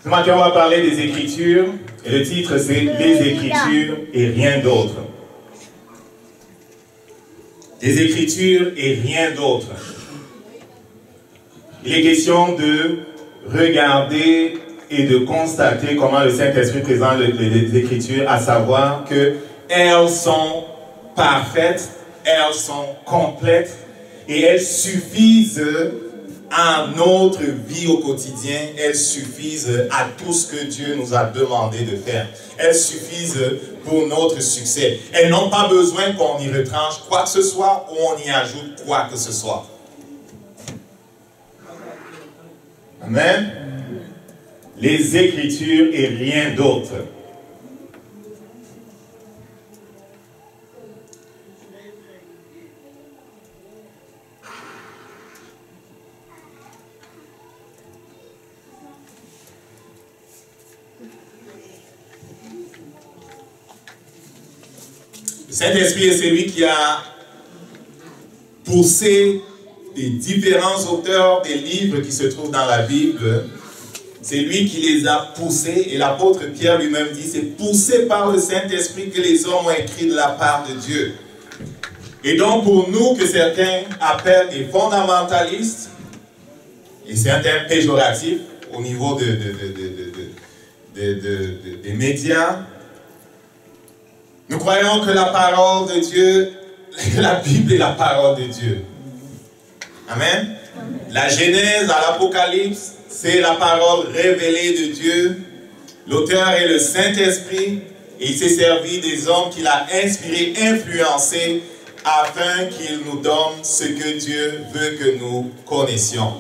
Ce matin, on va parler des Écritures, et le titre c'est « Les Écritures et rien d'autre ». Des Écritures et rien d'autre. Il est question de regarder et de constater comment le Saint-Esprit présente les Écritures, à savoir qu'elles sont parfaites, elles sont complètes, et elles suffisent à notre vie au quotidien, elles suffisent à tout ce que Dieu nous a demandé de faire. Elles suffisent pour notre succès. Elles n'ont pas besoin qu'on y retranche quoi que ce soit ou on y ajoute quoi que ce soit. Amen. Les Écritures et rien d'autre. Le Saint-Esprit est celui qui a poussé les différents auteurs des livres qui se trouvent dans la Bible. C'est lui qui les a poussés, et l'apôtre Pierre lui-même dit, c'est poussé par le Saint-Esprit que les hommes ont écrit de la part de Dieu. Et donc pour nous, que certains appellent des fondamentalistes, et c'est un terme péjoratif au niveau des médias, nous croyons que la parole de Dieu, que la Bible est la parole de Dieu. Amen. La Genèse à l'Apocalypse, c'est la parole révélée de Dieu. L'auteur est le Saint-Esprit, et il s'est servi des hommes qu'il a inspirés, influencés, afin qu'il nous donne ce que Dieu veut que nous connaissions.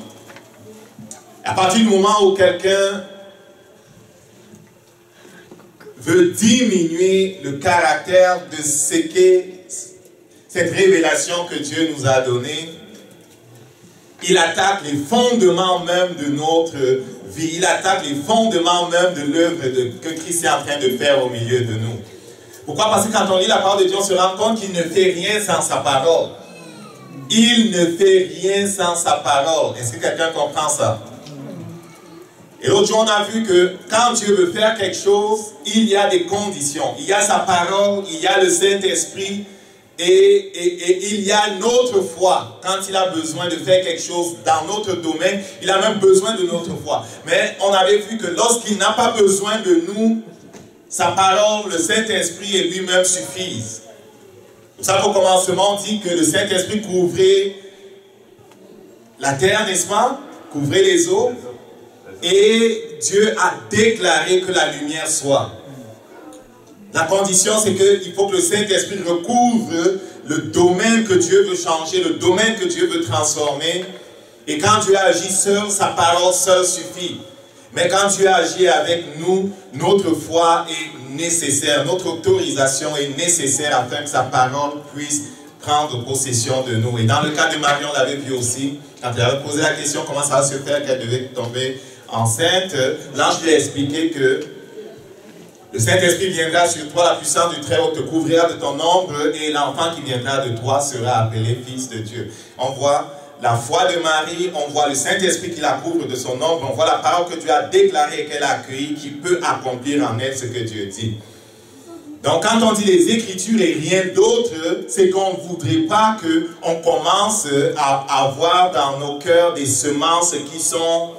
À partir du moment où quelqu'un veut diminuer le caractère de ce qu'est cette révélation que Dieu nous a donnée, il attaque les fondements même de notre vie, il attaque les fondements même de l'œuvre que Christ est en train de faire au milieu de nous. Pourquoi? Parce que quand on lit la parole de Dieu, on se rend compte qu'il ne fait rien sans sa parole. Il ne fait rien sans sa parole. Est-ce que quelqu'un comprend ça? Et l'autre jour, on a vu que quand Dieu veut faire quelque chose, il y a des conditions. Il y a sa parole, il y a le Saint-Esprit, et il y a notre foi. Quand il a besoin de faire quelque chose dans notre domaine, il a même besoin de notre foi. Mais on avait vu que lorsqu'il n'a pas besoin de nous, sa parole, le Saint-Esprit et lui-même suffisent. Pour ça qu'au commencement, on dit que le Saint-Esprit couvrait la terre, n'est-ce pas? Couvrait les eaux. Et Dieu a déclaré que la lumière soit. La condition, c'est qu'il faut que le Saint-Esprit recouvre le domaine que Dieu veut changer, le domaine que Dieu veut transformer. Et quand Dieu agit seul, sa parole seule suffit. Mais quand Dieu agit avec nous, notre foi est nécessaire, notre autorisation est nécessaire afin que sa parole puisse prendre possession de nous. Et dans le cas de Marie, on l'avait vu aussi, quand elle avait posé la question comment ça va se faire qu'elle devait tomber enceinte, l'ange lui a expliqué que le Saint-Esprit viendra sur toi, la puissance du Très-Haut te couvrira de ton ombre, et l'enfant qui viendra de toi sera appelé Fils de Dieu. On voit la foi de Marie, on voit le Saint-Esprit qui la couvre de son ombre, on voit la parole que Dieu a déclarée et qu'elle a accueillie, qui peut accomplir en elle ce que Dieu dit. Donc quand on dit les Écritures et rien d'autre, c'est qu'on ne voudrait pas qu'on commence à avoir dans nos cœurs des semences qui sont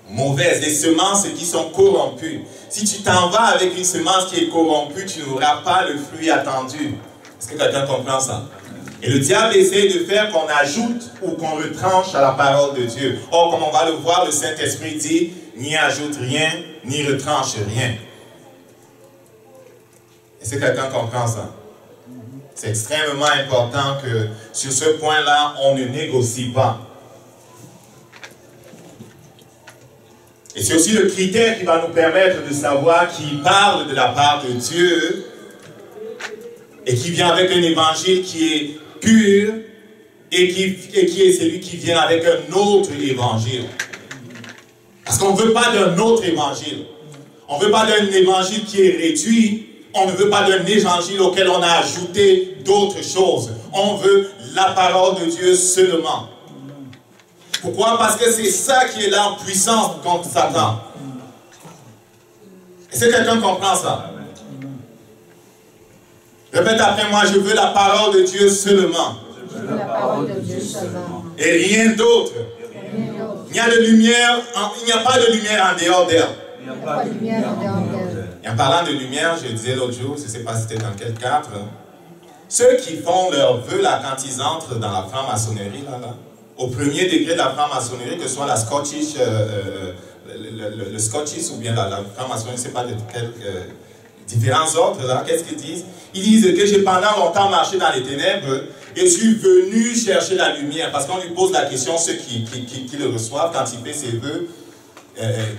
mauvaises, des semences qui sont corrompues. Si tu t'en vas avec une semence qui est corrompue, tu n'auras pas le fruit attendu. Est-ce que quelqu'un comprend ça? Et le diable essaie de faire qu'on ajoute ou qu'on retranche à la parole de Dieu. Or, comme on va le voir, le Saint-Esprit dit, n'y ajoute rien, n'y retranche rien. Est-ce que quelqu'un comprend ça? C'est extrêmement important que sur ce point-là, on ne négocie pas. Et c'est aussi le critère qui va nous permettre de savoir qui parle de la part de Dieu et qui vient avec un évangile qui est pur et qui est celui qui vient avec un autre évangile. Parce qu'on ne veut pas d'un autre évangile. On ne veut pas d'un évangile qui est réduit. On ne veut pas d'un évangile auquel on a ajouté d'autres choses. On veut la parole de Dieu seulement. Pourquoi? Parce que c'est ça qui est là en puissance contre Satan. Est-ce que quelqu'un comprend ça? Répète après moi, je veux la parole de Dieu seulement. Je veux la parole de Dieu seulement. Et rien d'autre. Il n'y a de lumière, il n'y a pas de lumière en dehors d'elle. Il n'y a pas de lumière en dehors d'elle. Et en parlant de lumière, je disais l'autre jour, je ne sais pas si c'était dans quel cadre, ceux qui font leur vœu là quand ils entrent dans la franc-maçonnerie, là, au premier degré de la franc-maçonnerie, que ce soit la Scottish, le Scottish ou bien la franc-maçonnerie, je ne sais pas de quel différents ordres, là, qu'est-ce qu'ils disent? Ils disent que j'ai pendant longtemps marché dans les ténèbres et je suis venu chercher la lumière. Parce qu'on lui pose la question, ceux qui le reçoivent, quand il fait ses vœux,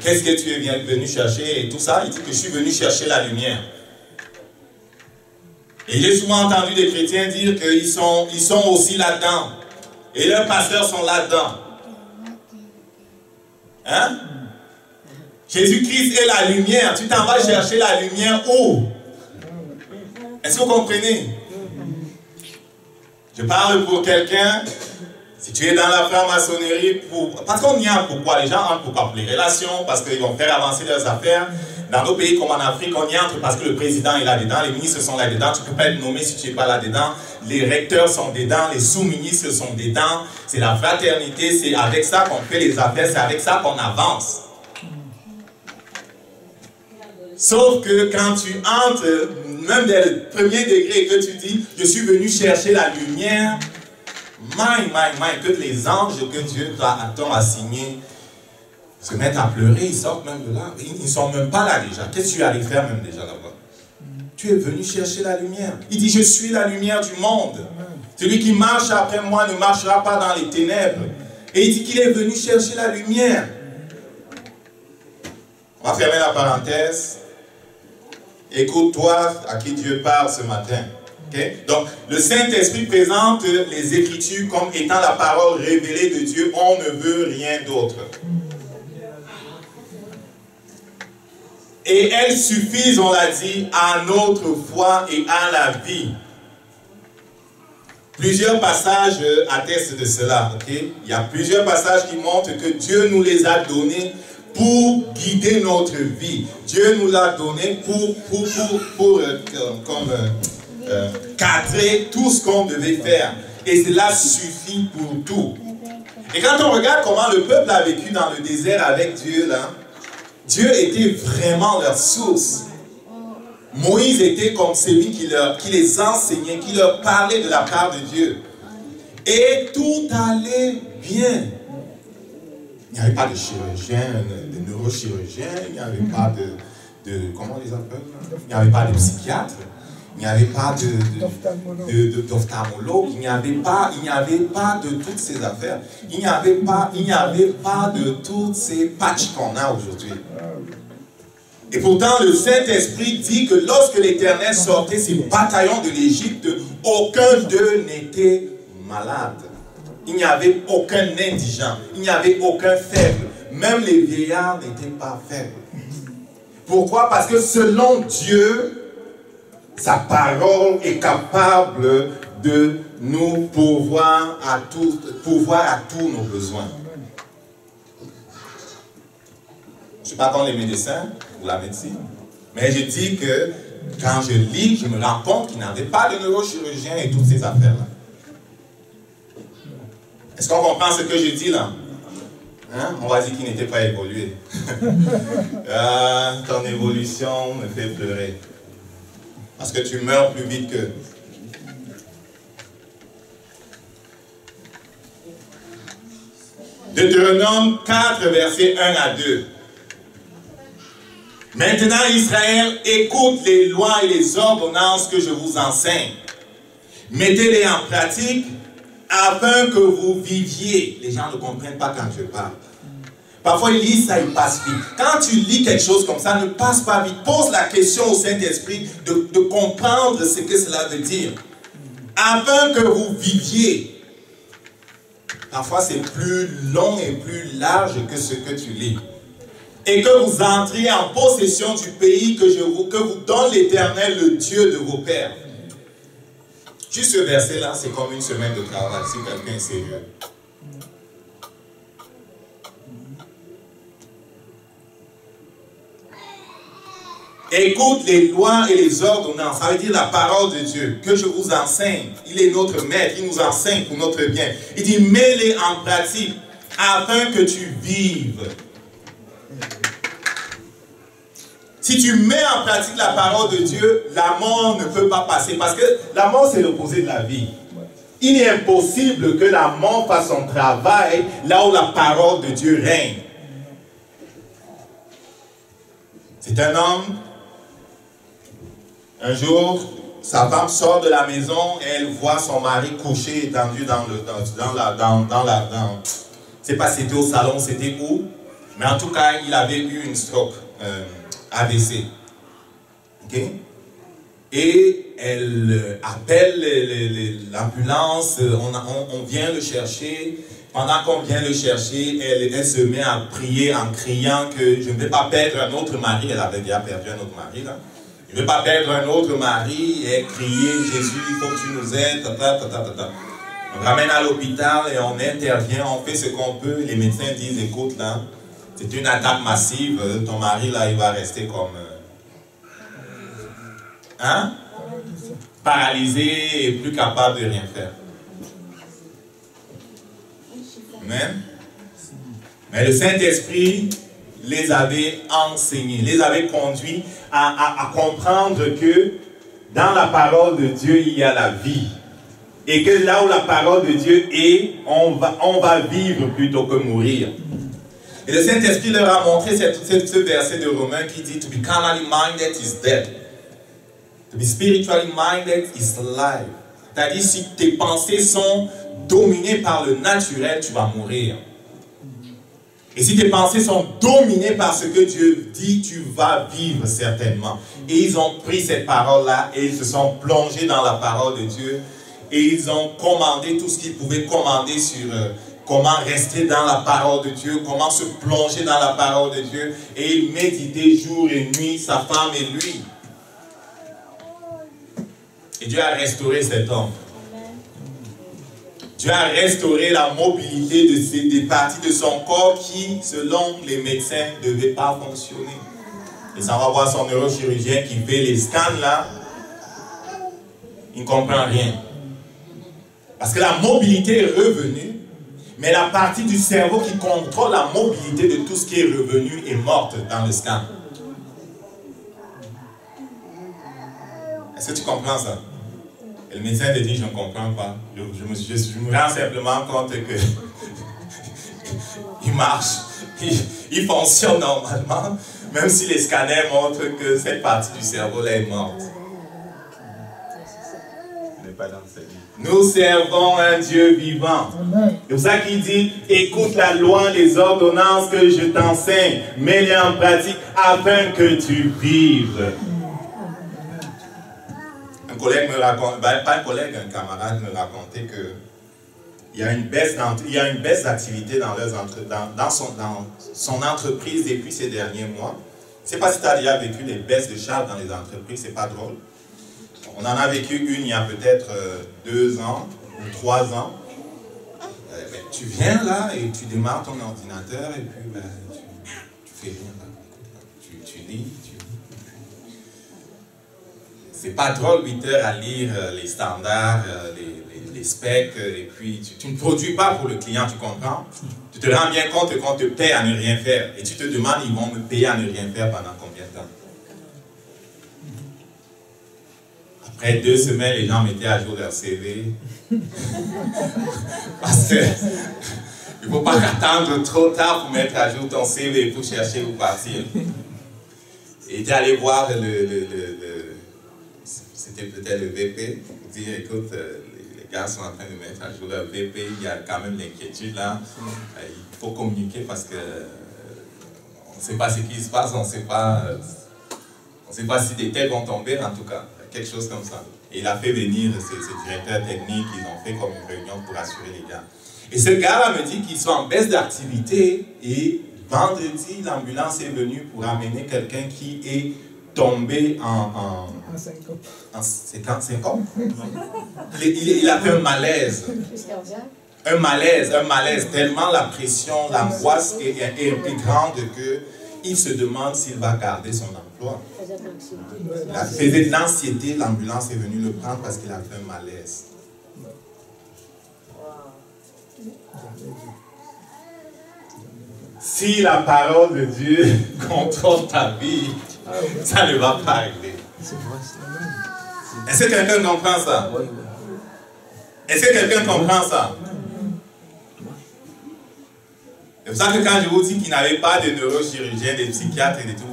qu'est-ce que tu es venu chercher et tout ça, il dit que je suis venu chercher la lumière. Et j'ai souvent entendu des chrétiens dire qu'ils sont aussi là-dedans. Et leurs pasteurs sont là-dedans. Hein? Jésus-Christ est la lumière. Tu t'en vas chercher la lumière où? Est-ce que vous comprenez? Je parle pour quelqu'un. Si tu es dans la franc-maçonnerie, parce qu'on y entre pourquoi? Les gens entrent pourquoi? Pour les relations, parce qu'ils vont faire avancer leurs affaires. Dans nos pays comme en Afrique, on y entre parce que le président est là-dedans, les ministres sont là-dedans, tu ne peux pas être nommé si tu n'es pas là-dedans, les recteurs sont dedans, les sous-ministres sont dedans, c'est la fraternité, c'est avec ça qu'on fait les affaires, c'est avec ça qu'on avance. Sauf que quand tu entres, même dès le premier degré, que tu dis, je suis venu chercher la lumière, que les anges que Dieu t'a assignés se mettent à pleurer, ils sortent même de là. Ils ne sont même pas là déjà. Qu'est-ce que tu es allé faire même déjà là-bas? Tu es venu chercher la lumière. Il dit, je suis la lumière du monde. Celui qui marche après moi ne marchera pas dans les ténèbres. Et il dit qu'il est venu chercher la lumière. On va fermer la parenthèse. Écoute-toi à qui Dieu parle ce matin. Okay? Donc, le Saint-Esprit présente les Écritures comme étant la parole révélée de Dieu. On ne veut rien d'autre. Et elles suffisent, on l'a dit, à notre foi et à la vie. Plusieurs passages attestent de cela. Okay? Il y a plusieurs passages qui montrent que Dieu nous les a donnés pour guider notre vie. Dieu nous l'a donné pour cadrer tout ce qu'on devait faire. Et cela suffit pour tout. Et quand on regarde comment le peuple a vécu dans le désert avec Dieu, là, Dieu était vraiment leur source. Moïse était comme celui qui les enseignait, qui leur parlait de la part de Dieu. Et tout allait bien. Il n'y avait pas de chirurgien, de neurochirurgien, il n'y avait pas de comment on les appelle? Il n'y avait pas de psychiatre, il n'y avait pas d'ophtalmologue, il n'y avait pas de toutes ces affaires. Il n'y avait pas de toutes ces patchs qu'on a aujourd'hui. Et pourtant, le Saint-Esprit dit que lorsque l'Éternel sortait ses bataillons de l'Égypte, aucun d'eux n'était malade. Il n'y avait aucun indigent, il n'y avait aucun faible. Même les vieillards n'étaient pas faibles. Pourquoi? Parce que selon Dieu, sa parole est capable de nous pourvoir à tous nos besoins. Je ne suis pas contre les médecins ou la médecine, mais je dis que quand je lis, je me rends compte qu'il n'y avait pas de neurochirurgien et toutes ces affaires-là. Est-ce qu'on comprend ce que je dis là? Hein? On va dire qu'il n'était pas évolué. Ton évolution me fait pleurer. Parce que tu meurs plus vite que... Deutéronome 4, versets 1 à 2. Maintenant, Israël, écoute les lois et les ordonnances que je vous enseigne. Mettez-les en pratique afin que vous viviez. Les gens ne comprennent pas quand je parle. Parfois, ils lisent ça, ils passent vite. Quand tu lis quelque chose comme ça, ne passe pas vite. Pose la question au Saint-Esprit de comprendre ce que cela veut dire. Afin que vous viviez. Parfois, c'est plus long et plus large que ce que tu lis. Et que vous entriez en possession du pays que vous donne l'Éternel, le Dieu de vos pères. Juste ce verset-là, c'est comme une semaine de travail, si quelqu'un est sérieux. Écoute les lois et les ordonnances, ça veut dire la parole de Dieu, que je vous enseigne. Il est notre maître, il nous enseigne pour notre bien. Il dit, mets-les en pratique afin que tu vives. Si tu mets en pratique la parole de Dieu, la mort ne peut pas passer. Parce que la mort, c'est l'opposé de la vie. Il est impossible que la mort fasse son travail là où la parole de Dieu règne. C'est un homme, un jour, sa femme sort de la maison et elle voit son mari couché, étendu je ne sais pas si c'était au salon, c'était où, mais en tout cas, il avait eu une stroke, AVC. Ok? Et elle appelle l'ambulance, on vient le chercher. Pendant qu'on vient le chercher, elle se met à prier en criant que je ne vais pas perdre un autre mari. Elle avait déjà perdu un autre mari là. Je ne vais pas perdre un autre mari. Et elle criait, Jésus, il faut que tu nous aides. On ramène à l'hôpital et on intervient, on fait ce qu'on peut. Les médecins disent, écoute là, c'est une attaque massive. Ton mari là, il va rester comme... paralysé et plus capable de rien faire. Amen. Mais le Saint-Esprit les avait enseignés, les avait conduits à comprendre que dans la parole de Dieu, il y a la vie. Et que là où la parole de Dieu est, on va vivre plutôt que mourir. Et le Saint-Esprit leur a montré ce verset de Romains qui dit « To be carnally minded is death. To be spiritually minded is life. » C'est-à-dire, si tes pensées sont dominées par le naturel, tu vas mourir. Et si tes pensées sont dominées par ce que Dieu dit, tu vas vivre certainement. Et ils ont pris cette parole-là et ils se sont plongés dans la parole de Dieu. Et ils ont commandé tout ce qu'ils pouvaient commander sur comment rester dans la parole de Dieu, comment se plonger dans la parole de Dieu. Et ils méditaient jour et nuit, sa femme et lui. Et Dieu a restauré cet homme. Dieu a restauré la mobilité des parties de son corps qui, selon les médecins, ne devaient pas fonctionner. Et ça, on va voir son neurochirurgien qui fait les scans là. Il ne comprend rien. Parce que la mobilité est revenue, mais la partie du cerveau qui contrôle la mobilité de tout ce qui est revenu est morte dans le scan. Est-ce que tu comprends ça? Et le médecin te dit, je ne comprends pas. Je me rends simplement compte que il marche, il fonctionne normalement, même si les scanners montrent que cette partie du cerveau là est morte. Nous servons un Dieu vivant. C'est pour ça qu'il dit, écoute la loi, les ordonnances que je t'enseigne, mets-les en pratique afin que tu vives. Un collègue me raconte, pas un collègue, un camarade me racontait que il y a une baisse d'activité dans son entreprise depuis ces derniers mois. Je ne sais pas si tu as déjà vécu des baisses de charges dans les entreprises, c'est pas drôle. On en a vécu une il y a peut-être 2 ans ou 3 ans. Tu viens là et tu démarres ton ordinateur et puis tu fais rien là. Tu lis. C'est pas drôle 8 heures à lire les standards, les specs, et puis tu ne produis pas pour le client, tu comprends? Tu te rends bien compte qu'on te paie à ne rien faire. Et tu te demandes, ils vont me payer à ne rien faire pendant combien de temps? Après 2 semaines, les gens mettaient à jour leur CV. Parce que il ne faut pas attendre trop tard pour mettre à jour ton CV pour chercher où partir. Et tu es allé voir c'était peut-être le VP, pour dire écoute, les gars sont en train de mettre à jour leur VP, il y a quand même l'inquiétude là, il faut communiquer parce que on ne sait pas ce qui se passe, on ne sait pas si des têtes vont tomber en tout cas, quelque chose comme ça. Et il a fait venir ses directeurs techniques, ils ont fait comme une réunion pour assurer les gars. Et ce gars-là me dit qu'ils sont en baisse d'activité et vendredi, l'ambulance est venue pour amener quelqu'un qui est tombé en syncope. Il a fait un malaise. Un malaise, tellement la pression, l'angoisse est grande il se demande s'il va garder son emploi. Il a fait de l'anxiété, l'ambulance est venue le prendre parce qu'il a fait un malaise. Si la parole de Dieu contrôle ta vie, ça ne va pas régler. Est-ce que quelqu'un comprend ça? Est-ce que quelqu'un comprend ça? C'est pour ça que quand je vous dis qu'il n'avait pas de neurochirurgiens, de psychiatres et de tout,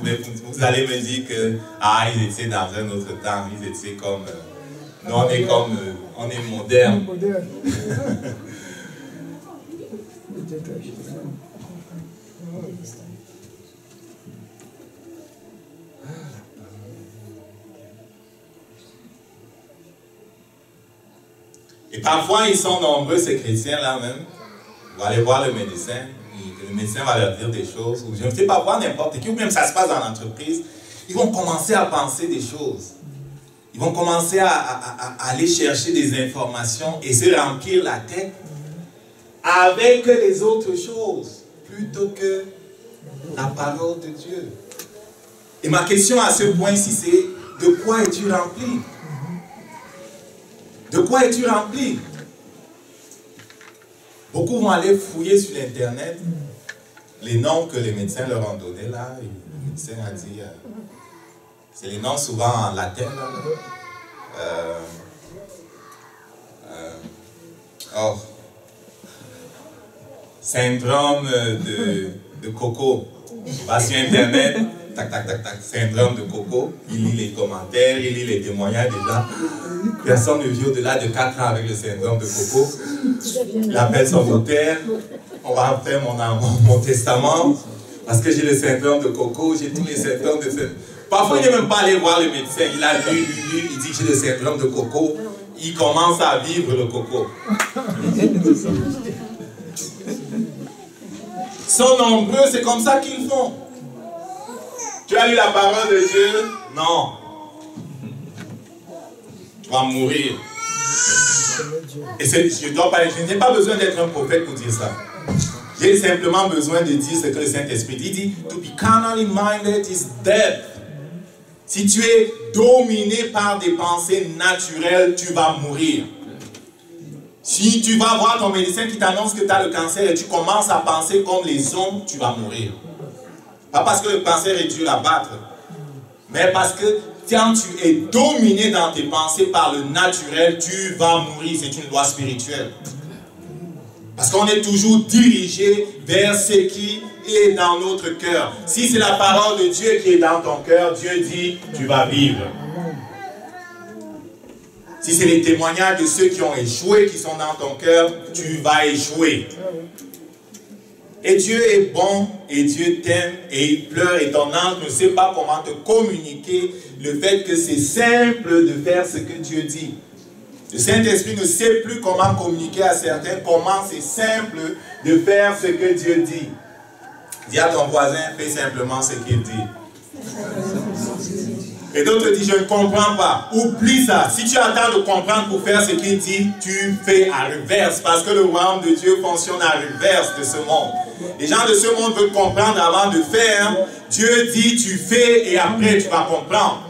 vous allez me dire que ils étaient dans un autre temps, ils étaient comme... nous, on est comme... on est moderne. Et parfois, ils sont nombreux, ces chrétiens-là même. Vous allez voir le médecin, le médecin va leur dire des choses, ou je ne sais pas voir n'importe qui, ou même ça se passe dans l'entreprise. Ils vont commencer à penser des choses. Ils vont commencer à aller chercher des informations et se remplir la tête avec les autres choses, plutôt que la parole de Dieu. Et ma question à ce point-ci, c'est de quoi es-tu rempli? De quoi es-tu rempli? Beaucoup vont aller fouiller sur l'internet les noms que les médecins leur ont donnés là. Et le médecin a dit, c'est les noms souvent en latin. Syndrome de Coco. Il va sur internet, tac, tac, tac, tac, syndrome de Coco. Il lit les commentaires, il lit les témoignages des gens. Personne ne vit au-delà de 4 ans avec le syndrome de Coco. Il appelle son notaire. On va faire mon testament. Parce que j'ai le syndrome de Coco, j'ai tous les symptômes de syndrome. Parfois, il n'est même pas allé voir le médecin. Il a lu, il dit que j'ai le syndrome de Coco. Il commence à vivre le Coco. Ils sont nombreux, c'est comme ça qu'ils font. Tu as lu la parole de Dieu? Non. Tu vas mourir. Et je n'ai pas besoin d'être un prophète pour dire ça. J'ai simplement besoin de dire ce que le Saint-Esprit dit. Il dit, to be carnally minded is death. Si tu es dominé par des pensées naturelles, tu vas mourir. Si tu vas voir ton médecin qui t'annonce que tu as le cancer et tu commences à penser comme les hommes, tu vas mourir. Pas parce que le cancer est dur à battre, mais parce que quand tu es dominé dans tes pensées par le naturel, tu vas mourir. C'est une loi spirituelle. Parce qu'on est toujours dirigé vers ce qui est dans notre cœur. Si c'est la parole de Dieu qui est dans ton cœur, Dieu dit, tu vas vivre. Si c'est les témoignages de ceux qui ont échoué qui sont dans ton cœur, tu vas échouer. Et Dieu est bon, et Dieu t'aime, et il pleure, et ton ange ne sait pas comment te communiquer le fait que c'est simple de faire ce que Dieu dit. Le Saint-Esprit ne sait plus comment communiquer à certains, comment c'est simple de faire ce que Dieu dit. Dis à ton voisin, fais simplement ce qu'il dit. Et d'autres disent, je ne comprends pas. Oublie ça. Si tu attends de comprendre pour faire ce qu'il dit, tu fais à reverse. Parce que le royaume de Dieu fonctionne à reverse de ce monde. Les gens de ce monde veulent comprendre avant de faire. Dieu dit, tu fais et après tu vas comprendre.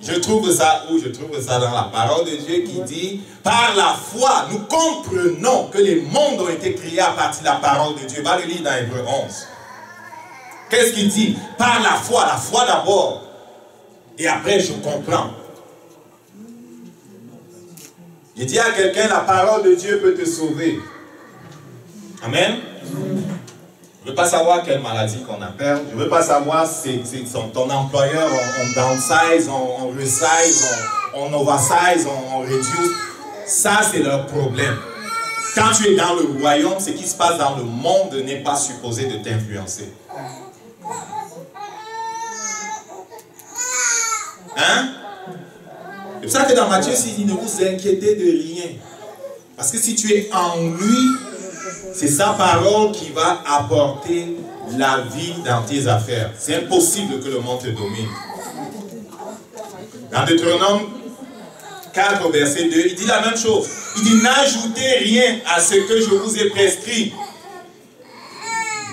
Je trouve ça où? Je trouve ça dans la parole de Dieu qui dit, par la foi, nous comprenons que les mondes ont été créés à partir de la parole de Dieu. Va le lire dans Hébreux 11. Qu'est-ce qu'il dit? Par la foi d'abord. Et après, je comprends. Il dit à quelqu'un, la parole de Dieu peut te sauver. Amen. Je ne veux pas savoir quelle maladie qu'on a peur. Je ne veux pas savoir si ton employeur, on downsize, on resize, on oversize, on reduce. Ça, c'est leur problème. Quand tu es dans le royaume, ce qui se passe dans le monde n'est pas supposé de t'influencer. Hein? C'est pour ça que dans Matthieu 6, il dit, ne vous inquiétez de rien. Parce que si tu es en lui, c'est sa parole qui va apporter la vie dans tes affaires. C'est impossible que le monde te domine. Dans Deutéronome 4, verset 2, il dit la même chose. Il dit, n'ajoutez rien à ce que je vous ai prescrit.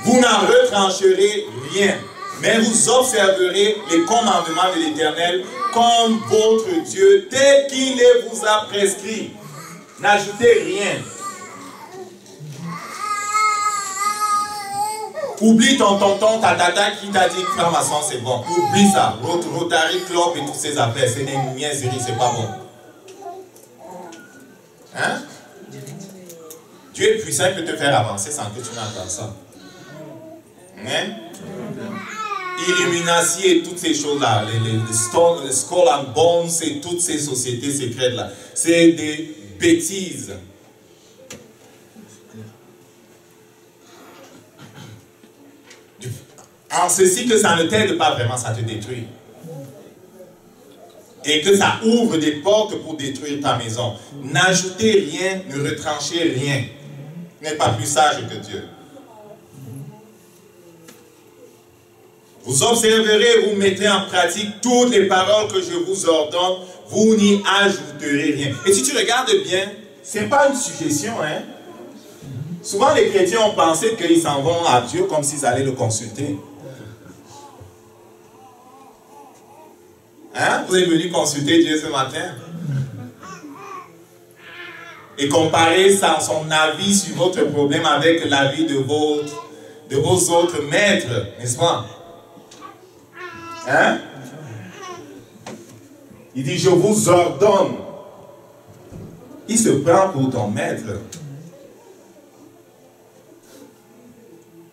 Vous n'en retrancherez rien, mais vous observerez les commandements de l'Éternel comme votre Dieu, tel qu'il les vous a prescrits. N'ajoutez rien. Oublie ton tonton, ta tata qui t'a dit franc-maçon, c'est bon. Oublie ça. Rotary Club et toutes ces affaires, c'est des niaiseries, c'est pas bon. Hein? Dieu est puissant, il peut te faire avancer sans que tu n'entends ça. Hein? Illuminati et toutes ces choses-là, les Skull and Bones et toutes ces sociétés secrètes-là, c'est des bêtises. En ceci que ça ne t'aide pas vraiment, ça te détruit. Et que ça ouvre des portes pour détruire ta maison. N'ajoutez rien, ne retranchez rien. Vous n'êtes pas plus sage que Dieu. Vous observerez, vous mettrez en pratique toutes les paroles que je vous ordonne, vous n'y ajouterez rien. Et si tu regardes bien, ce n'est pas une suggestion, hein. Souvent les chrétiens ont pensé qu'ils s'en vont à Dieu comme s'ils allaient le consulter. Hein? Vous êtes venu consulter Dieu ce matin? Et comparer son avis sur votre problème avec l'avis de vos autres maîtres, n'est-ce pas? Hein? Il dit, je vous ordonne. Il se prend pour ton maître.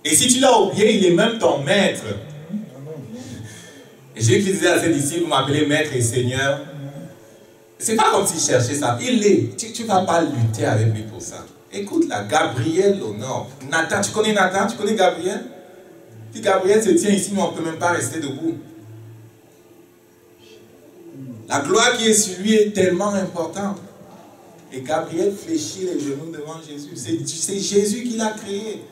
Et si tu l'as oublié, il est même ton maître. Et Jésus qui disait à ses disciples, vous m'appelez maître et seigneur. C'est pas comme s'il cherchait ça. Il est. Tu ne vas pas lutter avec lui pour ça. Écoute là, Gabriel l'honore. Nathan, tu connais Nathan? Tu connais Gabriel? Si Gabriel se tient ici, nous on ne peut même pas rester debout. La gloire qui est sur lui est tellement importante. Et Gabriel fléchit les genoux devant Jésus. C'est Jésus qui l'a créé.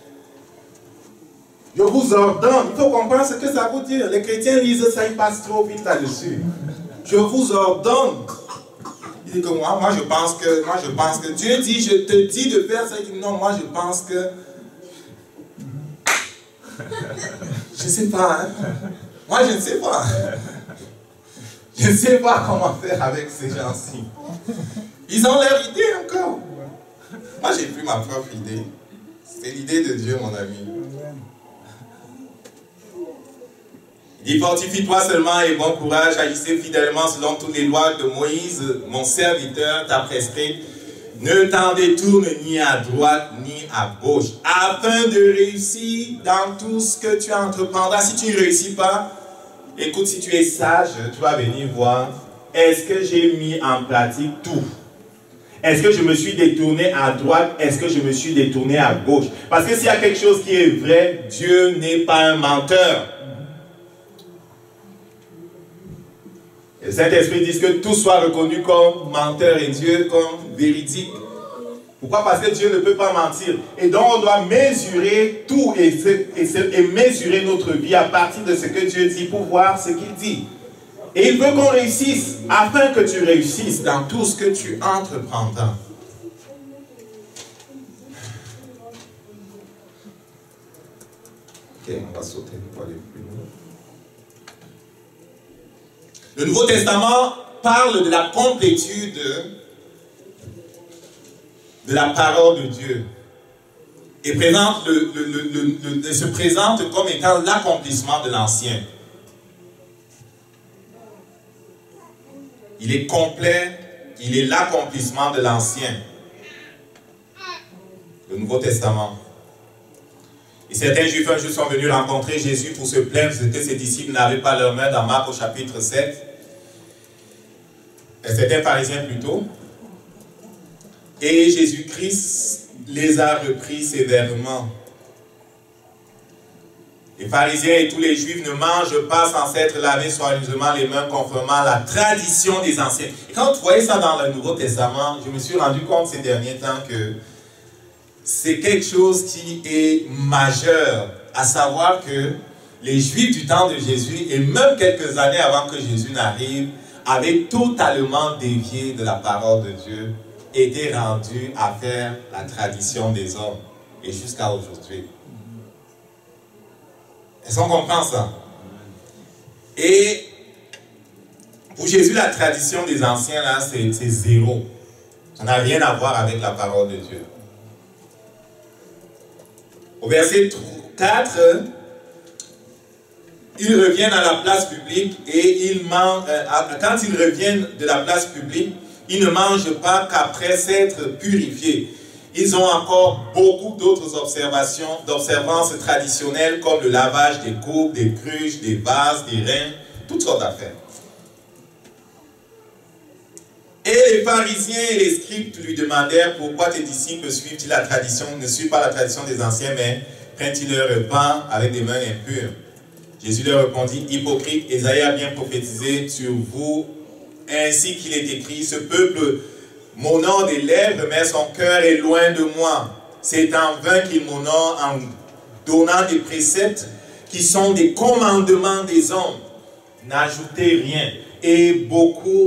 Je vous ordonne, il faut comprendre ce que ça veut dire. Les chrétiens lisent ça, ils passent trop vite là-dessus. Je vous ordonne. Il dit que moi je pense que Dieu dit, je te dis de faire ça. Il dit non, moi je pense que... Je ne sais pas, hein. Moi je ne sais pas. Je ne sais pas comment faire avec ces gens-ci. Ils ont leur idée encore. Moi j'ai pris ma propre idée. C'est l'idée de Dieu, mon ami. Il dit, fortifie-toi seulement et bon courage, agissez fidèlement selon toutes les lois de Moïse, mon serviteur, t'a prescrit. Ne t'en détourne ni à droite ni à gauche, afin de réussir dans tout ce que tu entreprendras. Si tu ne réussis pas, écoute, si tu es sage, tu vas venir voir, est-ce que j'ai mis en pratique tout? Est-ce que je me suis détourné à droite? Est-ce que je me suis détourné à gauche? Parce que s'il y a quelque chose qui est vrai, Dieu n'est pas un menteur. Le Saint-Esprit dit que tout soit reconnu comme menteur et Dieu comme véridique. Pourquoi? Parce que Dieu ne peut pas mentir. Et donc on doit mesurer tout et mesurer notre vie à partir de ce que Dieu dit pour voir ce qu'il dit. Et il veut qu'on réussisse afin que tu réussisses dans tout ce que tu entreprendras. Ok, on va sauter pour aller plus loin. Le Nouveau Testament parle de la complétude de la parole de Dieu et se présente comme étant l'accomplissement de l'Ancien. Il est complet, il est l'accomplissement de l'Ancien, le Nouveau Testament. Et certains Juifs un jour sont venus rencontrer Jésus pour se plaindre que ses disciples n'avaient pas leurs mains dans Marc au chapitre 7. Certains pharisiens plutôt. Et Jésus-Christ les a repris sévèrement. Les pharisiens et tous les Juifs ne mangent pas sans s'être lavés soigneusement les mains conformément à la tradition des anciens. Et quand vous voyez ça dans le Nouveau Testament, je me suis rendu compte ces derniers temps que c'est quelque chose qui est majeur, à savoir que les Juifs du temps de Jésus, et même quelques années avant que Jésus n'arrive, avaient totalement dévié de la parole de Dieu, étaient rendus à faire la tradition des hommes, et jusqu'à aujourd'hui. Est-ce qu'on comprend ça? Et pour Jésus, la tradition des anciens, là, c'est zéro. Ça n'a rien à voir avec la parole de Dieu. Au verset 4, ils reviennent à la place publique et ils mangent, quand ils reviennent de la place publique, ils ne mangent pas qu'après s'être purifiés. Ils ont encore beaucoup d'autres d'observances traditionnelles comme le lavage des coupes, des cruches, des vases, des reins, toutes sortes d'affaires. Et les pharisiens et les scribes lui demandèrent pourquoi tes disciples suivent-ils la tradition, ne suivent pas la tradition des anciens, mais prennent-ils leur repas avec des mains impures. Jésus leur répondit, hypocrite, Ésaïe a bien prophétisé sur vous, ainsi qu'il est écrit, ce peuple m'honore des lèvres, mais son cœur est loin de moi. C'est en vain qu'il m'honore en donnant des préceptes qui sont des commandements des hommes. N'ajoutez rien. Et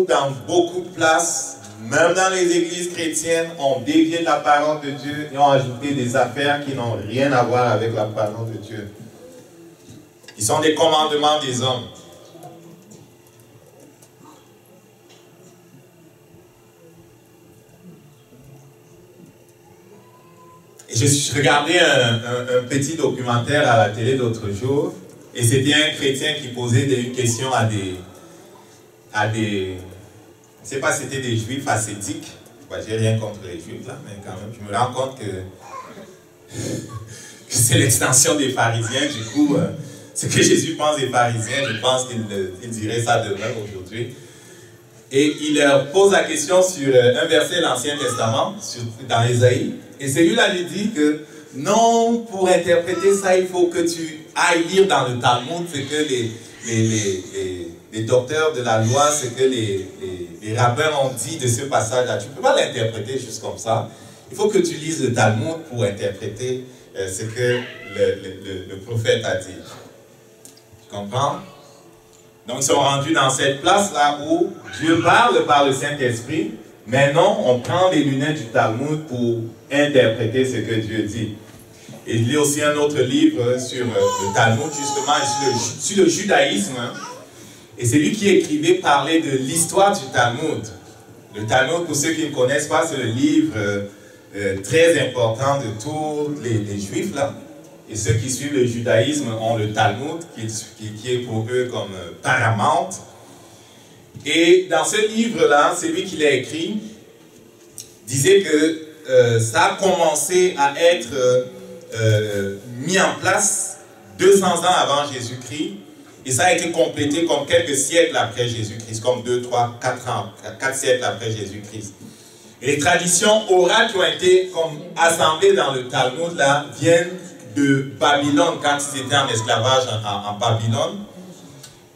dans beaucoup de places, même dans les églises chrétiennes, on dévié de la parole de Dieu et ont ajouté des affaires qui n'ont rien à voir avec la parole de Dieu. Ils sont des commandements des hommes. Et je regardais un petit documentaire à la télé l'autre jour, et c'était un chrétien qui posait une question à des je ne sais pas si c'était des juifs ascétiques. J'ai rien contre les juifs là, mais quand même, je me rends compte que c'est l'extension des pharisiens. Du coup, ce que Jésus pense des pharisiens, je pense qu'il dirait ça demain, aujourd'hui. Et il leur pose la question sur un verset de l'Ancien Testament, dans Ésaïe. Et celui-là lui dit que non, pour interpréter ça, il faut que tu ailles lire dans le Talmud ce que les docteurs de la loi, ce que les rabbins ont dit de ce passage-là. Tu ne peux pas l'interpréter juste comme ça. Il faut que tu lises le Talmud pour interpréter ce que le prophète a dit. Tu comprends? Donc ils sont rendus dans cette place-là où Dieu parle par le Saint-Esprit. Maintenant, on prend les lunettes du Talmud pour interpréter ce que Dieu dit. Et il y a aussi un autre livre sur le Talmud, justement, sur le judaïsme. Et c'est lui qui écrivait parler de l'histoire du Talmud. Le Talmud, pour ceux qui ne connaissent pas, c'est le livre très important de tous les juifs, là. Et ceux qui suivent le judaïsme ont le Talmud, qui est pour eux comme paramount. Et dans ce livre-là, c'est lui qui l'a écrit, disait que ça a commencé à être mis en place 200 ans avant Jésus-Christ, et ça a été complété comme quelques siècles après Jésus-Christ, comme 2, 3, 4 siècles après Jésus-Christ. Et les traditions orales qui ont été comme assemblées dans le Talmud là, viennent de Babylone, quand ils étaient en esclavage en Babylone.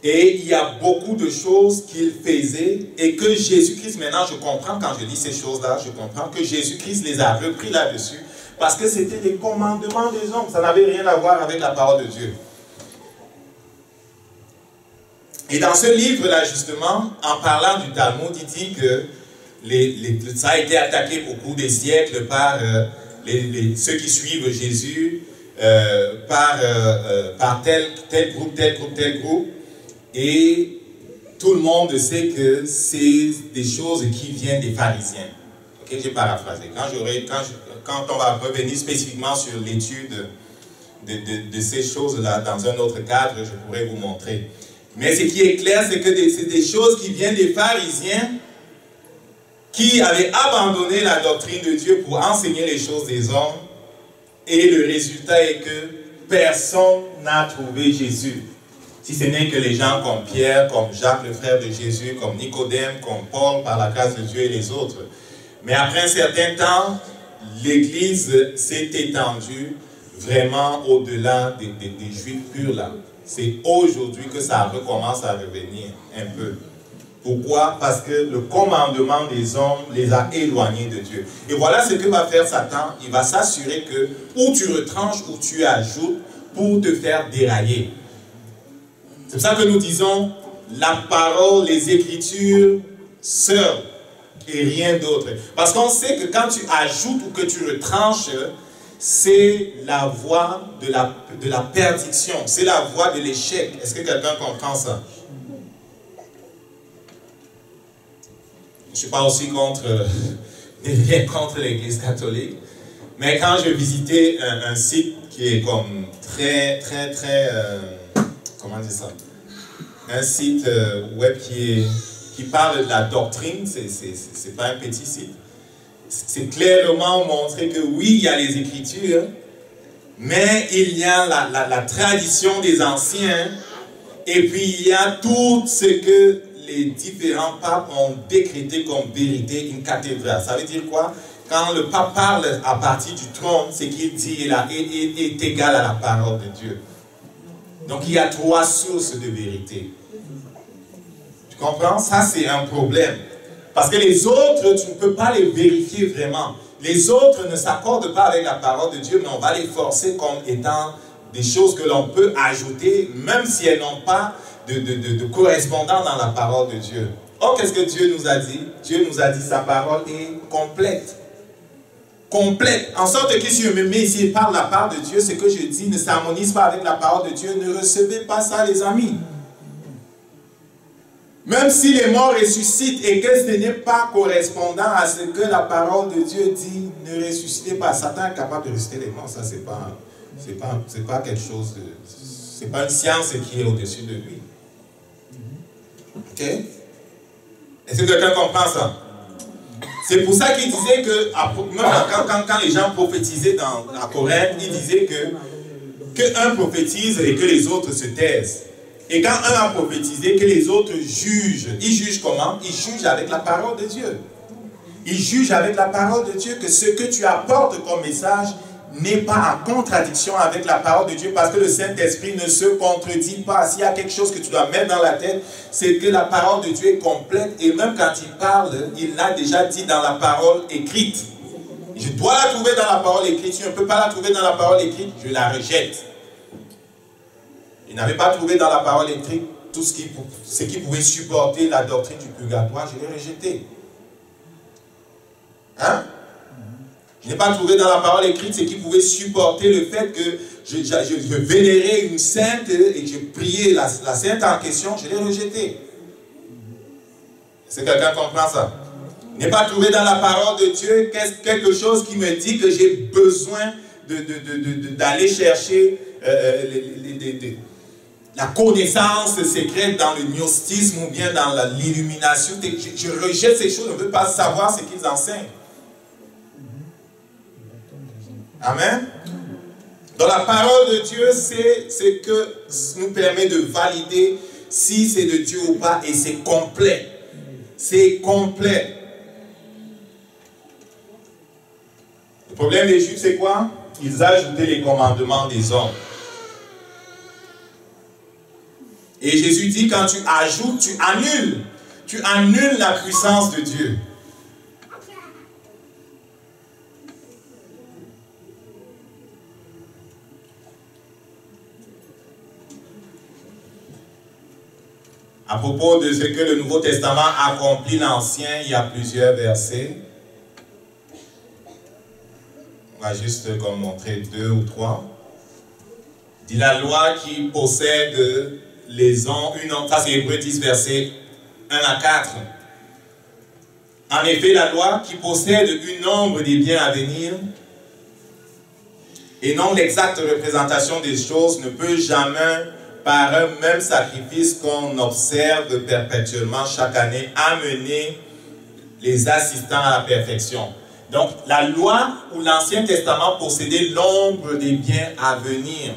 Et il y a beaucoup de choses qu'il faisait et que Jésus-Christ, maintenant je comprends, quand je dis ces choses-là, je comprends que Jésus-Christ les a repris là-dessus parce que c'était des commandements des hommes, ça n'avait rien à voir avec la parole de Dieu. Et dans ce livre-là, justement, en parlant du Talmud, il dit que ça a été attaqué au cours des siècles par ceux qui suivent Jésus, par tel groupe. Et tout le monde sait que c'est des choses qui viennent des pharisiens. Ok, j'ai paraphrasé. Quand on va revenir spécifiquement sur l'étude de ces choses-là dans un autre cadre, je pourrais vous montrer. Mais ce qui est clair, c'est que c'est des choses qui viennent des pharisiens qui avaient abandonné la doctrine de Dieu pour enseigner les choses des hommes. Et le résultat est que personne n'a trouvé Jésus. Si ce n'est que les gens comme Pierre, comme Jacques, le frère de Jésus, comme Nicodème, comme Paul, par la grâce de Dieu et les autres. Mais après un certain temps, l'Église s'est étendue vraiment au-delà des Juifs purs là. C'est aujourd'hui que ça recommence à revenir un peu. Pourquoi? Parce que le commandement des hommes les a éloignés de Dieu. Et voilà ce que va faire Satan. Il va s'assurer que ou tu retranches ou tu ajoutes pour te faire dérailler. C'est pour ça que nous disons la parole, les Écritures seules et rien d'autre. Parce qu'on sait que quand tu ajoutes ou que tu retranches, c'est la voie de la perdition, c'est la voie de l'échec. Est-ce que quelqu'un comprend ça? Je ne suis pas aussi contre, rien contre l'Église catholique, mais quand je visitais un site qui est comme très, comment dire ça? Un site web qui parle de la doctrine, c'est pas un petit site. C'est clairement montré que oui, il y a les Écritures, mais il y a la tradition des anciens, et puis il y a tout ce que les différents papes ont décrété comme vérité in cathedra. Ça veut dire quoi? Quand le pape parle à partir du trône, c'est qu'il dit est égal à la parole de Dieu. Donc il y a 3 sources de vérité. Tu comprends? Ça c'est un problème. Parce que les autres, tu ne peux pas les vérifier vraiment. Les autres ne s'accordent pas avec la parole de Dieu, mais on va les forcer comme étant des choses que l'on peut ajouter, même si elles n'ont pas de correspondant dans la parole de Dieu. Or, qu'est-ce que Dieu nous a dit? Dieu nous a dit sa parole est complète. Complète. En sorte que si je me mets ici et parle la part de Dieu, ce que je dis ne s'harmonise pas avec la parole de Dieu. Ne recevez pas ça, les amis. Même si les morts ressuscitent et que ce n'est pas correspondant à ce que la parole de Dieu dit, ne ressuscitez pas. Satan est capable de ressusciter les morts. Ça, c'est pas quelque chose de... C'est pas une science qui est au-dessus de lui. Ok? Est-ce que quelqu'un comprend ça? C'est pour ça qu'il disait que, quand les gens prophétisaient à Corinthe, il disait que un prophétise et que les autres se taisent. Et quand un a prophétisé, que les autres jugent. Ils jugent comment? Ils jugent avec la parole de Dieu. Ils jugent avec la parole de Dieu que ce que tu apportes comme message n'est pas en contradiction avec la parole de Dieu, parce que le Saint-Esprit ne se contredit pas. S'il y a quelque chose que tu dois mettre dans la tête, c'est que la parole de Dieu est complète, et même quand il parle, il l'a déjà dit dans la parole écrite. Je dois la trouver dans la parole écrite. Si je ne peux pas la trouver dans la parole écrite, je la rejette. Il n'avait pas trouvé dans la parole écrite tout ce qui pouvait supporter la doctrine du purgatoire, je l'ai rejeté. Hein? Je n'ai pas trouvé dans la parole écrite ce qui pouvait supporter le fait que je vénérais une sainte et je priais la sainte en question, je l'ai rejeté. Est-ce que quelqu'un comprend ça? Je n'ai pas trouvé dans la parole de Dieu quelque chose qui me dit que j'ai besoin d'aller chercher la connaissance secrète dans le gnostisme ou bien dans l'illumination. Je rejette ces choses, je ne veux pas savoir ce qu'ils enseignent. Amen. Donc la parole de Dieu, c'est ce que nous permet de valider si c'est de Dieu ou pas, et c'est complet. C'est complet. Le problème des Juifs, c'est quoi? Ils ajoutaient les commandements des hommes. Et Jésus dit, quand tu ajoutes, tu annules. Tu annules la puissance de Dieu. À propos de ce que le Nouveau Testament accomplit l'Ancien, il y a plusieurs versets. On va juste comme montrer 2 ou 3. Il dit la loi qui possède les hommes, ça c'est Hébreux 10, versets 1 à 4. En effet, la loi qui possède une nombre des biens à venir et non l'exacte représentation des choses ne peut jamais, par un même sacrifice qu'on observe perpétuellement chaque année, amener les assistants à la perfection. Donc, la loi ou l'Ancien Testament possédait l'ombre des biens à venir.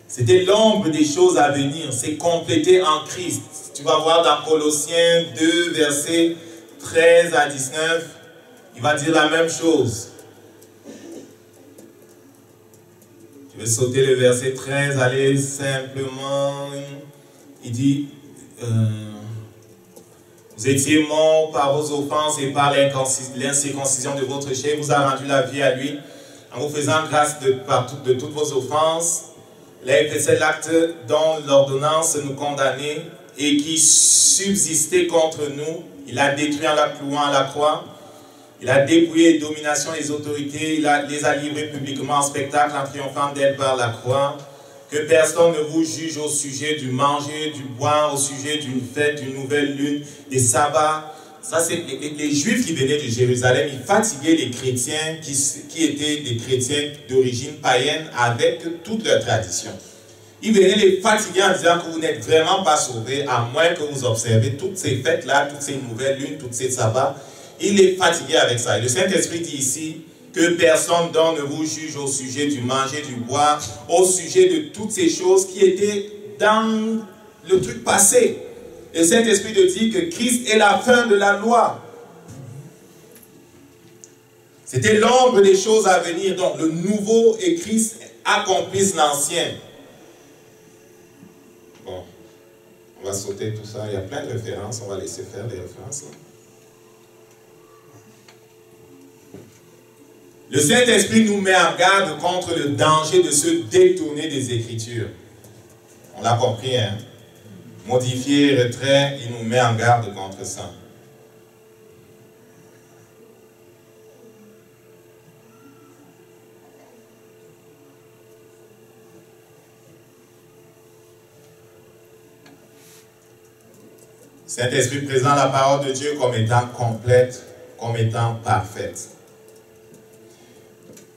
C'était l'ombre des choses à venir. C'est complété en Christ. Tu vas voir dans Colossiens 2, versets 13 à 19, il va dire la même chose. Je vais sauter le verset 13, allez simplement. Il dit, vous étiez morts par vos offenses et par l'incirconcision de votre chair, vous a rendu la vie à lui, en vous faisant grâce de toutes vos offenses. Il a fait l'acte dont l'ordonnance nous condamnait et qui subsistait contre nous. Il a détruit en la clouant à la croix. Il a dépouillé les dominations, les autorités, il les a livrées publiquement en spectacle en triomphant d'elle par la croix. Que personne ne vous juge au sujet du manger, du boire, au sujet d'une fête, d'une nouvelle lune, des sabbats. Ça, c'est les Juifs qui venaient de Jérusalem, ils fatiguaient les chrétiens qui étaient des chrétiens d'origine païenne avec toute leur tradition. Ils venaient les fatiguer en disant que vous n'êtes vraiment pas sauvés, à moins que vous observez toutes ces fêtes-là, toutes ces nouvelles lunes, toutes ces sabbats. Ils les fatiguaient avec ça. Et le Saint-Esprit dit ici que personne donc ne vous juge au sujet du manger, du boire, au sujet de toutes ces choses qui étaient dans le truc passé. Et le Saint-Esprit te dit que Christ est la fin de la loi. C'était l'ombre des choses à venir. Donc le nouveau et Christ accomplissent l'ancien. Bon, on va sauter tout ça. Il y a plein de références. On va laisser faire les références. Là. Le Saint-Esprit nous met en garde contre le danger de se détourner des Écritures. On l'a compris, hein? Modifier, retrait, il nous met en garde contre ça. Saint-Esprit présente la parole de Dieu comme étant complète, comme étant parfaite.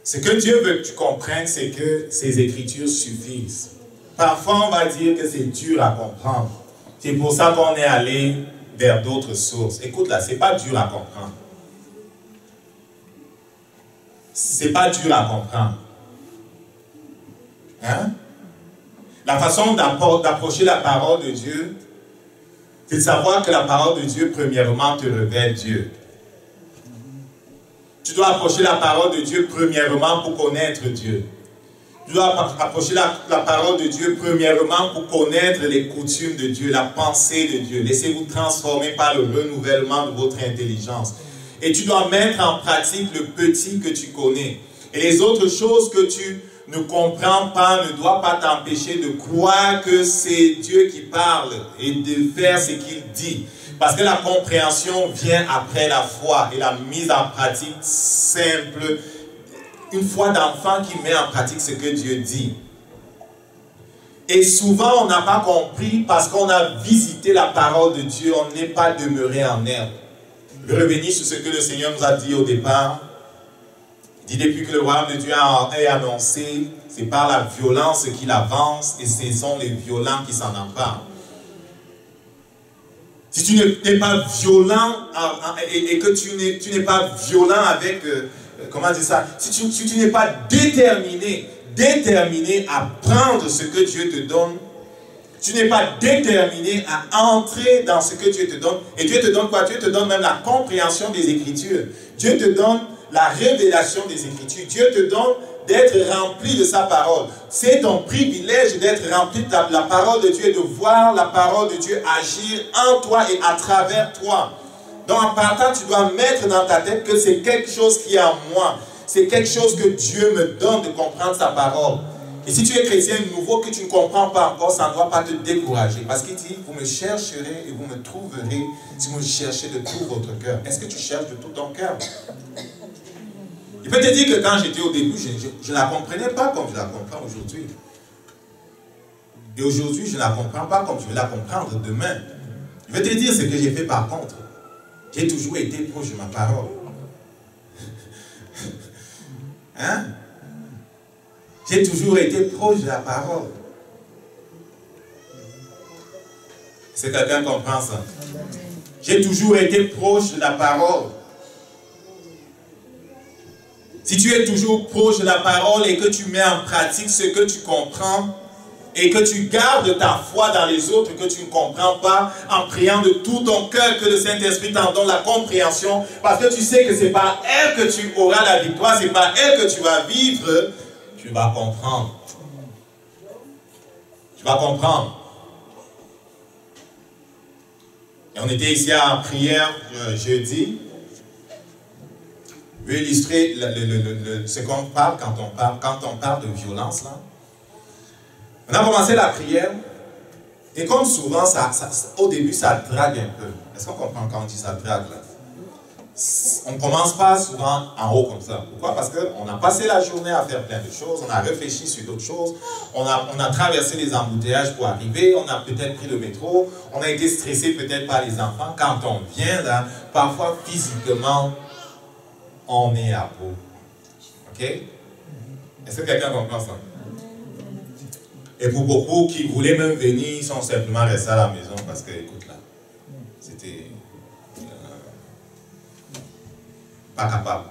Ce que Dieu veut que tu comprennes, c'est que ces Écritures suffisent. Parfois, on va dire que c'est dur à comprendre. C'est pour ça qu'on est allé vers d'autres sources. Écoute là, c'est pas dur à comprendre. C'est pas dur à comprendre. Hein? La façon d'approcher la parole de Dieu, c'est de savoir que la parole de Dieu, premièrement, te révèle Dieu. Tu dois approcher la parole de Dieu, premièrement, pour connaître Dieu. Tu dois approcher la parole de Dieu, premièrement, pour connaître les coutumes de Dieu, la pensée de Dieu. Laissez-vous transformer par le renouvellement de votre intelligence. Et tu dois mettre en pratique le petit que tu connais. Et les autres choses que tu ne comprends pas ne doivent pas t'empêcher de croire que c'est Dieu qui parle et de faire ce qu'il dit. Parce que la compréhension vient après la foi et la mise en pratique simple. Une foi d'enfant qui met en pratique ce que Dieu dit. Et souvent, on n'a pas compris parce qu'on a visité la parole de Dieu, on n'est pas demeuré en elle. Je vais revenir sur ce que le Seigneur nous a dit au départ. Il dit depuis que le royaume de Dieu est annoncé, c'est par la violence qu'il avance et ce sont les violents qui s'en emparent. Si tu n'es pas violent et que tu n'es pas violent avec... comment dire ça? Si tu n'es pas déterminé à prendre ce que Dieu te donne, tu n'es pas déterminé à entrer dans ce que Dieu te donne. Et Dieu te donne quoi? Dieu te donne même la compréhension des Écritures. Dieu te donne la révélation des Écritures. Dieu te donne d'être rempli de sa parole. C'est ton privilège d'être rempli de la parole de Dieu et de voir la parole de Dieu agir en toi et à travers toi. Donc en partant, tu dois mettre dans ta tête que c'est quelque chose qui est en moi. C'est quelque chose que Dieu me donne de comprendre sa parole. Et si tu es chrétien nouveau que tu ne comprends pas encore, ça ne doit pas te décourager. Parce qu'il dit, vous me chercherez et vous me trouverez si vous me cherchez de tout votre cœur. Est-ce que tu cherches de tout ton cœur? Il peut te dire que quand j'étais au début, je ne la comprenais pas comme je la comprends aujourd'hui. Et aujourd'hui, je ne la comprends pas comme je vais la comprendre demain. Je vais te dire ce que j'ai fait par contre. J'ai toujours été proche de ma parole. Hein? J'ai toujours été proche de la parole. Est-ce que quelqu'un comprend ça? J'ai toujours été proche de la parole. Si tu es toujours proche de la parole et que tu mets en pratique ce que tu comprends et que tu gardes ta foi dans les autres que tu ne comprends pas en priant de tout ton cœur que le Saint-Esprit t'en donne la compréhension parce que tu sais que ce n'est pas elle que tu auras la victoire, ce n'est pas elle que tu vas vivre, tu vas comprendre. Tu vas comprendre. Et on était ici en prière jeudi. Je vais illustrer ce qu'on parle quand on parle de violence. Là. On a commencé la prière, et comme souvent, au début, ça drague un peu. Est-ce qu'on comprend quand on dit ça drague là? on ne commence pas souvent en haut comme ça. Pourquoi? Parce qu'on a passé la journée à faire plein de choses, on a réfléchi sur d'autres choses, on a traversé les embouteillages pour arriver, on a peut-être pris le métro, on a été stressé peut-être par les enfants. Quand on vient là, parfois physiquement, on est à bout. Ok? Est-ce que quelqu'un comprend ça? Et pour beaucoup qui voulaient même venir, ils sont simplement restés à la maison parce que, écoute là, c'était pas capable.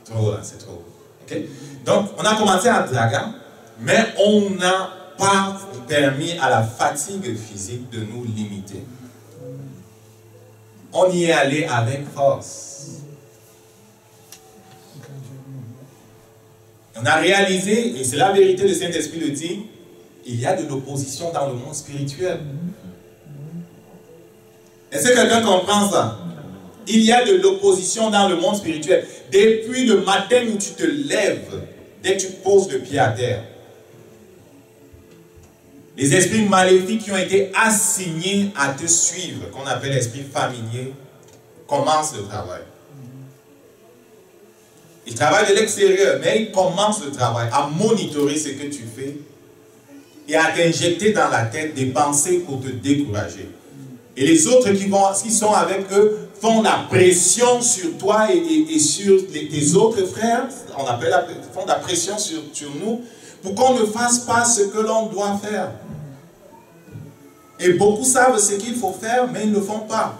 Trop là, c'est trop. Okay? Donc, on a commencé à Draga, mais on n'a pas permis à la fatigue physique de nous limiter. On y est allé avec force. On a réalisé, et c'est la vérité, le Saint-Esprit le dit, il y a de l'opposition dans le monde spirituel. Est-ce que quelqu'un comprend ça? Il y a de l'opposition dans le monde spirituel. Depuis le matin où tu te lèves, dès que tu poses le pied à terre, les esprits maléfiques qui ont été assignés à te suivre, qu'on appelle l'esprit familier, commencent le travail. Ils travaillent de l'extérieur, mais ils commencent le travail à monitorer ce que tu fais et à t'injecter dans la tête des pensées pour te décourager. Et les autres qui sont avec eux font la pression sur toi et sur tes autres frères, font la pression sur nous, pour qu'on ne fasse pas ce que l'on doit faire. Et beaucoup savent ce qu'il faut faire, mais ils ne le font pas.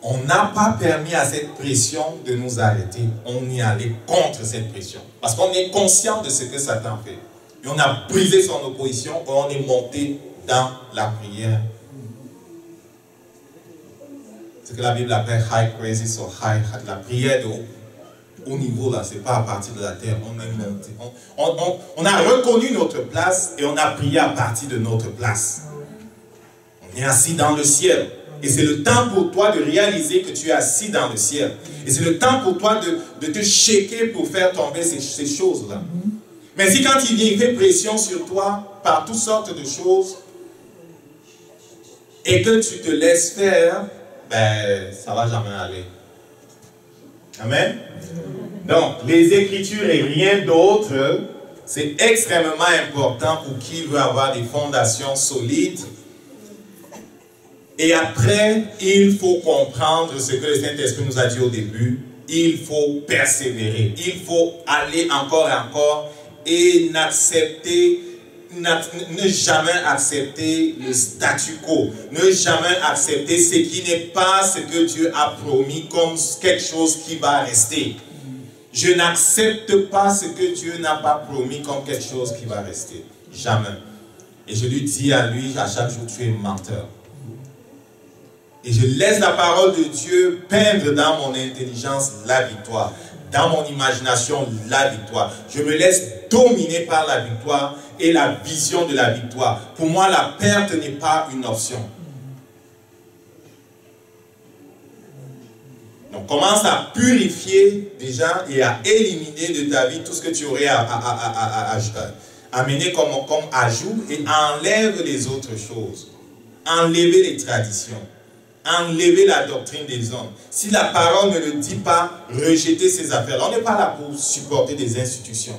On n'a pas permis à cette pression de nous arrêter. On y allait contre cette pression. Parce qu'on est conscient de ce que Satan fait. Et on a brisé son opposition et on est monté dans la prière. Ce que la Bible appelle high praises or high, la prière de haut niveau, là, c'est pas à partir de la terre. On est monté. On a reconnu notre place et on a prié à partir de notre place. On est assis dans le ciel. Et c'est le temps pour toi de réaliser que tu es assis dans le ciel. Et c'est le temps pour toi de te shaker pour faire tomber ces choses-là. Mais si quand il vient, il fait pression sur toi par toutes sortes de choses, et que tu te laisses faire, ben, ça ne va jamais aller. Amen? Donc, les Écritures et rien d'autre, c'est extrêmement important pour qui veut avoir des fondations solides. Et après, il faut comprendre ce que le Saint-Esprit nous a dit au début. Il faut persévérer. Il faut aller encore et encore et ne jamais accepter le statu quo. Ne jamais accepter ce qui n'est pas ce que Dieu a promis comme quelque chose qui va rester. Je n'accepte pas ce que Dieu n'a pas promis comme quelque chose qui va rester. Jamais. Et je lui dis à lui, à chaque jour, tu es menteur. Et je laisse la parole de Dieu peindre dans mon intelligence la victoire. Dans mon imagination, la victoire. Je me laisse dominer par la victoire et la vision de la victoire. Pour moi, la perte n'est pas une option. Donc, commence à purifier déjà et à éliminer de ta vie tout ce que tu aurais à mener comme ajout et enlève les autres choses. Enlève les traditions. Enlever la doctrine des hommes. Si la parole ne le dit pas, rejeter ces affaires. On n'est pas là pour supporter des institutions.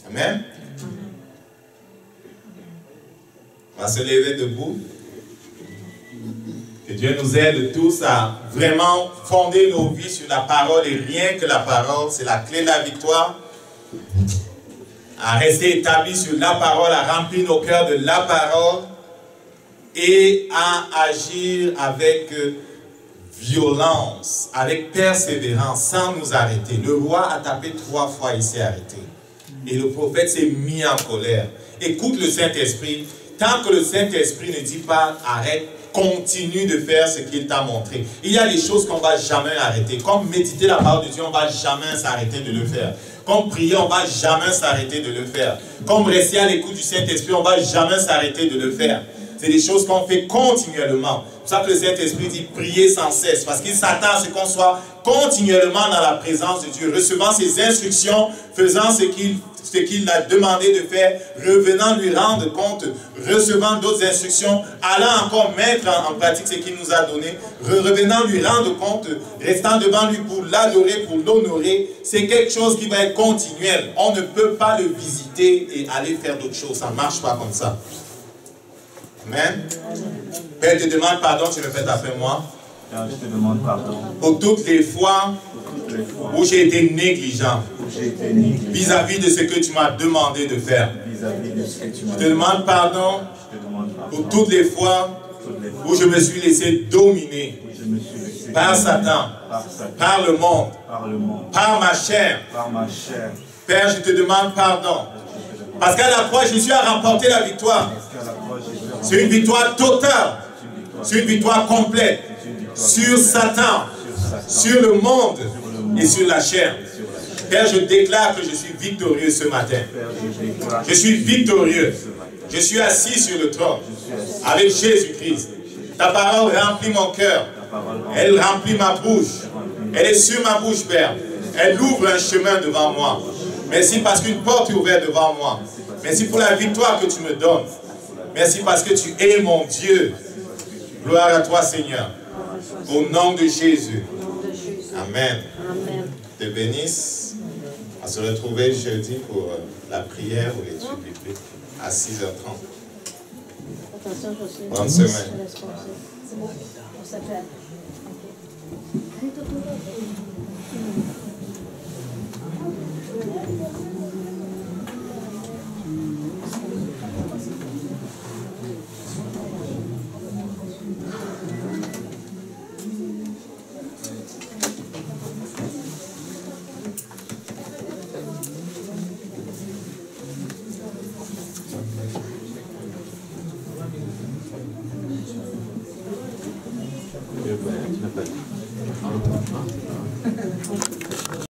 Amen. On va se lever debout. Que Dieu nous aide tous à vraiment fonder nos vies sur la parole et rien que la parole, c'est la clé de la victoire. À rester établi sur la parole, à remplir nos cœurs de la parole. Et à agir avec violence, avec persévérance, sans nous arrêter. Le roi a tapé 3 fois, il s'est arrêté. Et le prophète s'est mis en colère. Écoute le Saint-Esprit. Tant que le Saint-Esprit ne dit pas arrête, continue de faire ce qu'il t'a montré. Il y a des choses qu'on ne va jamais arrêter. Comme méditer la parole de Dieu, on ne va jamais s'arrêter de le faire. Comme prier, on ne va jamais s'arrêter de le faire. Comme rester à l'écoute du Saint-Esprit, on ne va jamais s'arrêter de le faire. C'est des choses qu'on fait continuellement. C'est pour ça que le Saint-Esprit dit prier sans cesse. Parce qu'il s'attend à ce qu'on soit continuellement dans la présence de Dieu, recevant ses instructions, faisant ce qu'il a demandé de faire, revenant lui rendre compte, recevant d'autres instructions, allant encore mettre en pratique ce qu'il nous a donné, revenant lui rendre compte, restant devant lui pour l'adorer, pour l'honorer. C'est quelque chose qui va être continuel. On ne peut pas le visiter et aller faire d'autres choses. Ça ne marche pas comme ça. Amen. Père, je te demande pardon, tu répètes après moi. Père, je te demande pardon pour toutes les fois où j'ai été négligent vis-à-vis de ce que tu m'as demandé de faire. Je te demande pardon pour toutes les fois où je me suis laissé dominer par Satan, par le monde, par ma chair. Père, je te demande pardon. Parce qu'à la croix, Jésus a remporté la victoire. C'est une victoire totale. C'est une victoire complète. Sur Satan, sur le monde et sur la chair. Père, je déclare que je suis victorieux ce matin. Je suis victorieux. Je suis assis sur le trône avec Jésus-Christ. Ta parole remplit mon cœur. Elle remplit ma bouche. Elle est sur ma bouche, Père. Elle ouvre un chemin devant moi. Merci parce qu'une porte est ouverte devant moi. Merci pour la victoire que tu me donnes. Merci parce que tu es mon Dieu. Gloire à toi, Seigneur. Au nom de Jésus. Amen. Je te bénisse. On se retrouver jeudi pour la prière ou l'étude biblique à 6h30. Bonne semaine. C'est bon. On s'appelle.